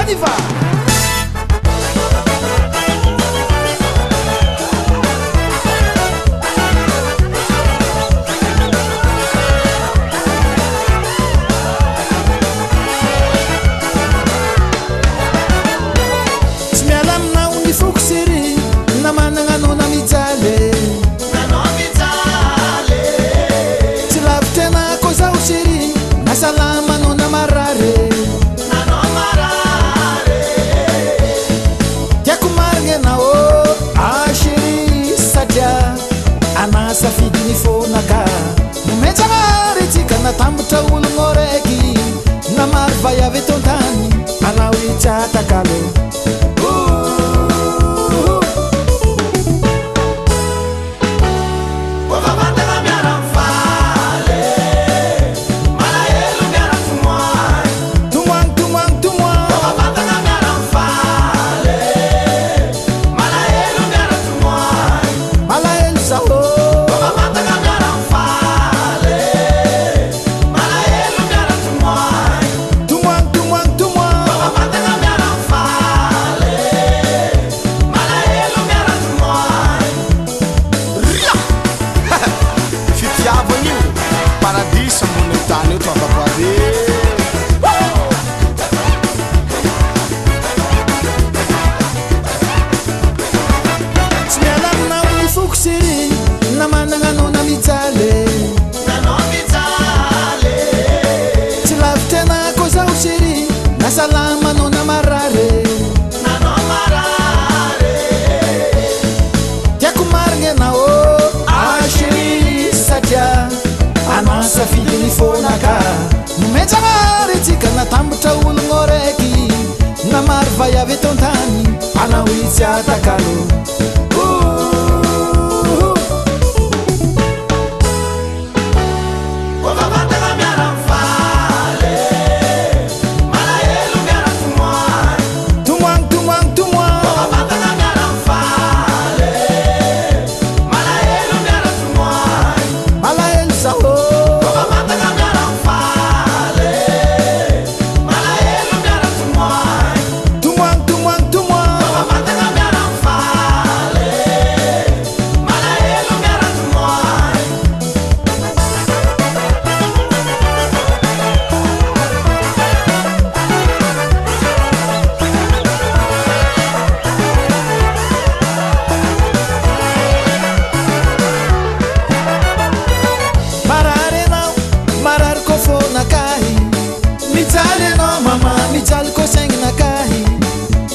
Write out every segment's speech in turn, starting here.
Aniva. Smialamna undi fokusiri na managno na mijale tsy lavitena ko zaho siri na salama no na marare tiako marigny anao ashiri satria anasafidiny fonaka nometsanaritsika natambotra ologno raiky na maro vai avy eto antany anao itsatakalo na managno na mijale tsy lavitena ko zaho siri na salama no na marare tiako marigny anao ashiri satria anasafidiny fonaka nometsanaritsika natambotra ologno raiky na maro vai avy eto antany anao itsatakalo mijaly ko saigny nakahy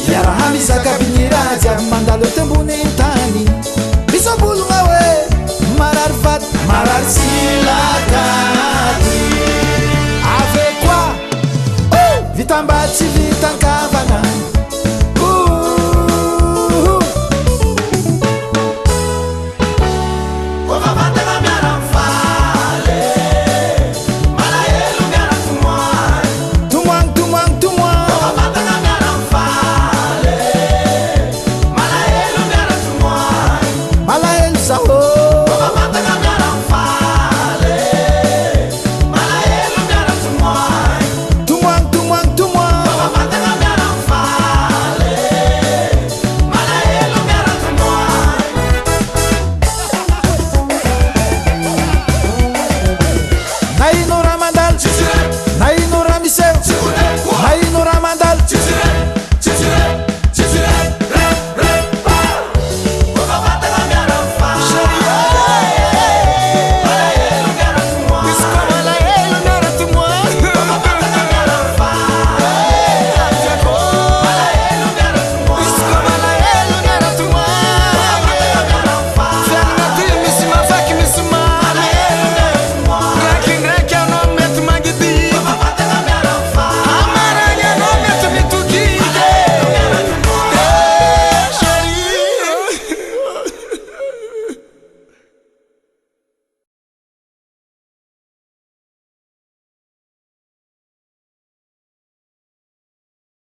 iaraha misakabiniraja mandalo tembony tany misabologna hoe marary vaty marary silakady ave koa vitambatsy